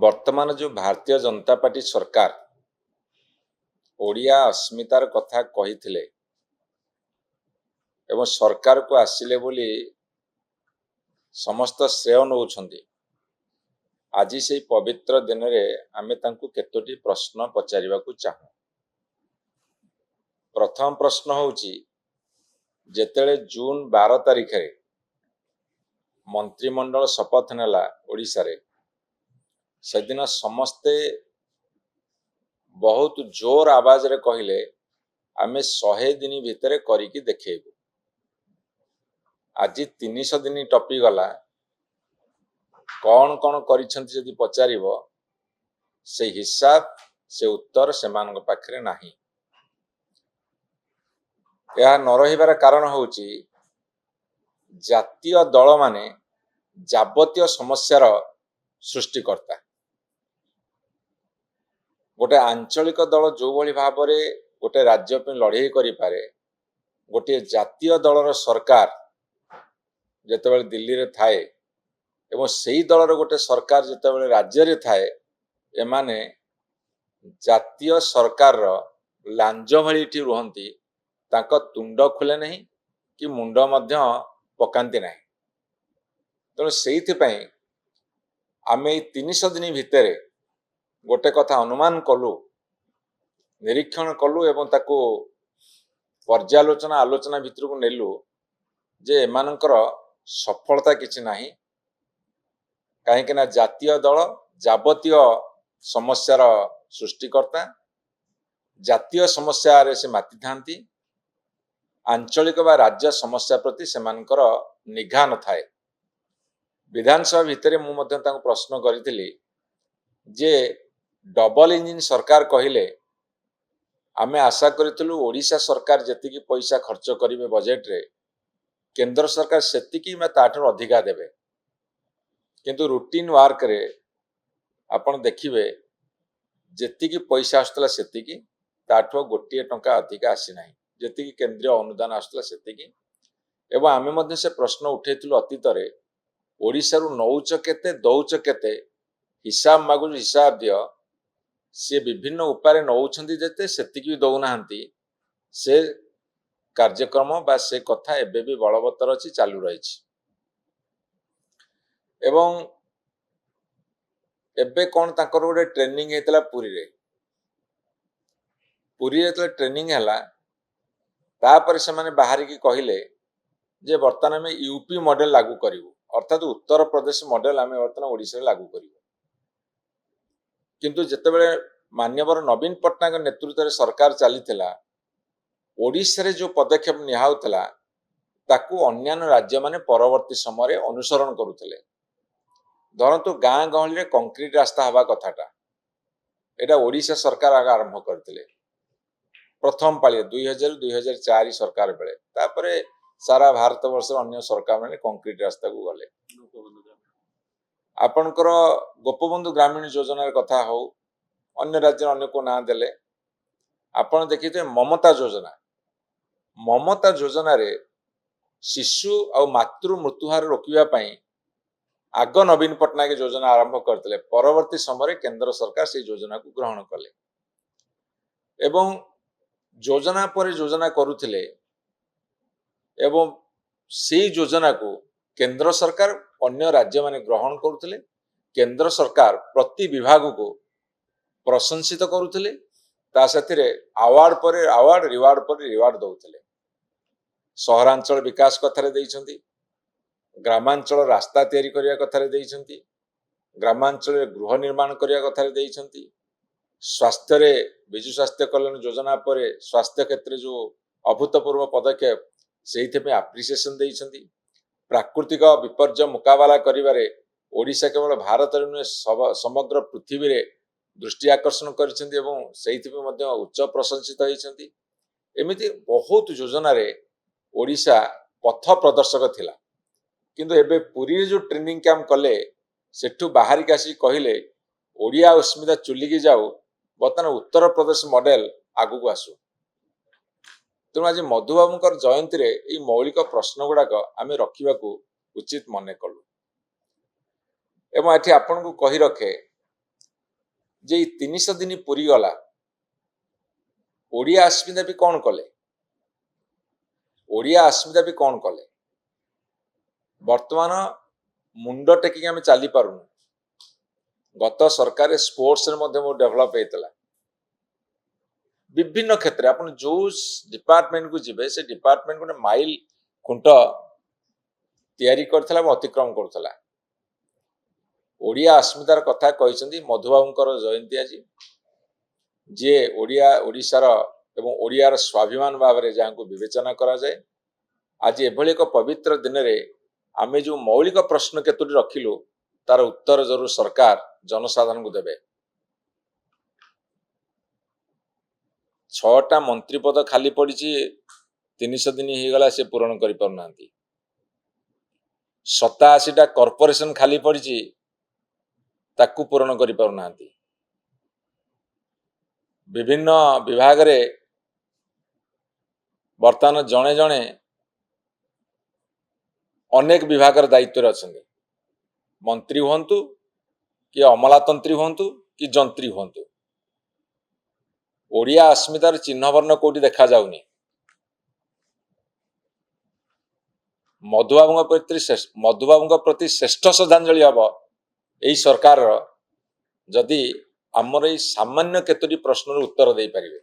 वर्तमान जो भारतीय जनता पार्टी सरकार ओडिया अस्मितार कथा कही एवं सरकार को आसिले बोली समस्त श्रेय नौछंती। आज से पवित्र दिन में आमे तांकु केतोटी प्रश्न पचारिबाकु चाहू। प्रथम प्रश्न होउची जेतेले जून 12 तारिख रे मंत्रिमंडल शपथ नेला ओडिशा रे सेदिन समस्ते बहुत जोर आवाज रे कहिले आमे 100 दिन भितर करिकी देखेबू। आज 300 दिन टपी गला कौन कौन करिसंती जदि पचारिबो से हिसाब से उत्तर सेमान पाखरे नाही। यह न रहिबार कारण होउची जातीय दल माने जाबतीय समस्यार सृष्टिकर्ता। गोटे आंचलिक दल जो भली भाव में गोटे राज्य पे लड़ाई करि पारे, गोटे जातीय दलर सरकार जेतेबेले दिल्ली रे थाए एवं सेही दलर गोटे सरकार जेतेबेले राज्य रे थाए एमाने जातीय सरकार लांज भली इठी रुहंती, तांको तुंड खुले नहीं कि मुंड मध्य पकांती नहीं। तेणु सेहिथि पई आमे 300 दिन भितरे गोटे कथा अनुमान कलु, निरीक्षण कलु एवं ताको पर्यालोचना आलोचना भितर को नेलु जे एमानकर सफलता किछि नाही। काहेकि ना जातीय दल जाबतीय समस्यार सृष्टिकर्ता, जातीय समस्या रे से माति थांती, आंचलिक बा राज्य समस्या प्रति सेमानकर निघा न थाए। विधानसभा भितर मु मध्य तांको प्रश्न करिथिली जे डबल इंजिन सरकार कहिले आमे आशा करितलु ओडिशा सरकार जेतिकी पैसा खर्च करिवे बजेट रे केंद्र सरकार सेतिकी में ताठर अधिका देबे, किंतु रूटीन वर्क रे आपण देखिबे जेतिकी पैसा आस्तला सेतिकी ताठो गोटिए टंका अधिका आसी नाही, जेतिकी केंद्रीय अनुदान आस्तला सेतिकी। एवं आमे मध्य से प्रश्न उठेतिलु अतीत रे ओडिशा रु नौच केते दौच केते हिसाब मागु हिसाब दियो, से विभिन्न उपाय नौछंती जेते सेतिकी दौनाहांती। से कार्यक्रम बा से कथा एबे भी बलवत्तर अछि, चालू रहिछि। एवं एबे कोन ताकर गोटे ट्रेनिंग हेतला पुरी रे ट्रेनिंग हला तापर से माने बाहर की कहिले जे वर्तमान में यूपी मॉडल लागू करिवु, अर्थात उत्तर प्रदेश मॉडल आमे वर्तमान ओडिशा रे लागू करिवु। किंतु जेतेबेले मान्यवर नवीन पट्टनायक नेतृत्व सरकार चलीथिला ओडिशा रे जो पदक्षेप निहाउतला ताकू अन्यान्य राज्य माने परवर्ती समय अनुसरण करुथिले। धरंतु गाँ गहली रे कंक्रीट रास्ता हवा कथाटा एटा ओडिशा सरकार आरंभ करथिले प्रथम पाली 2000-2004 सरकार बेले। तापरे सारा भारत वर्ष अन्य सरकार माने कंक्रीट रास्ता को गले। आपनकर गोपबंधु ग्रामीण योजना कथा हो, अन्य राज्य अन्य को ना देले आपण देखिथे ममता योजना रे शिशु और मातृ मृत्युहार रोकिबा पई आग नवीन पट्टनायक योजना आरंभ करथिले। परवर्ती समय केंद्र सरकार से योजना को ग्रहण कले एवं योजना पर योजना करुथिले एवं से योजना को केंद्र सरकार अन्य राज्य माने ग्रहण करुथिले। केंद्र सरकार प्रति विभाग को प्रशंसित करुथिले, ता साथिरे अवार्ड पर अवार्ड रिवार्ड पर रिवार्ड दउथिले। सहरांचल विकास कथारे दैछंती, ग्रामांचल रास्ता तैयारी करिया कथारे दैछंती, ग्रामांचल गृह निर्माण करिया कथारे दैछंती, स्वास्थ्य रे विजु स्वास्थ्य कल्याण योजना पर स्वास्थ्य क्षेत्र जो अभूतपूर्व पदक्षेप सेहिथे पे एप्रिसिएशन दैछंती। प्राकृतिक विपर्य मुकाबला करिबारे ओडिशा केवल भारत रे नुहे समग्र पृथ्वी रे दृष्टि आकर्षण करिसेंती एवं सेहिथे पे मध्य उच्च प्रशंसित होइसेंती। एमिति बहुत योजना रे ओडिशा पथ प्रदर्शक थिला। किंतु एबे पुरी जो ट्रेनिंग कैंप कले सेठू बाहर के आसी कहिले ओडिया अस्मिता चुलिकी जाऊ, बर्तमान उत्तर प्रदेश मॉडल आगु को आसु। तेणु आज मधुबाबूंकर जयंती रे ई मौलिक प्रश्न गुड़ाक आमे रखिबाकू उचित मने कलु। एवं एठी आपन को कहि रखे जे 300 दिन पूरी गला ओडिया अस्मिता भी कौन कले ओडिया अस्मिता भी कौन कले वर्तमान मुंड टेकिक आम चली पारुनु गत सरकार स्पोर्ट्स डेभलप होता विभिन्न क्षेत्र आप जो डिपार्टमेंट को जीवे से डिपार्टमेंट को माइल खुंट तैयारी करथिला अतिक्रम करथिला ओडिया अस्मितार कथा कहते मधुबाबूंकर जयंती आज जी ओडिया ओडिशार एवं ओडियार स्वाभिमान भाव में जहाँ को विवेचना करा जाए आज एभली एक पवित्र दिन में आमे जो मौलिक प्रश्न केतोटी रखिलु तार उत्तर जरूर सरकार जनसाधारण को देबे 6टा मंत्री पद खाली पड़ी 300 दिन हो गला से पूरण कर पारना 87टा कॉर्पोरेशन खाली पड़ी ताकू पूरण कर पारना विभिन्न विभाग रे वर्तमान जड़े जड़े अनेक विभाग दायित्व अच्छा मंत्री हूँ कि अमलातंत्री हूँ कि जंत्री हूँ ओडिया अस्मितार चिन्ह वर्ण कोटी देखा जाउनी मधुबाबू प्रति श्रेष्ठ श्रद्धांजलि हम यही सरकार जदि आमर सामान्य केतोटी प्रश्न उत्तर दे पारिबे।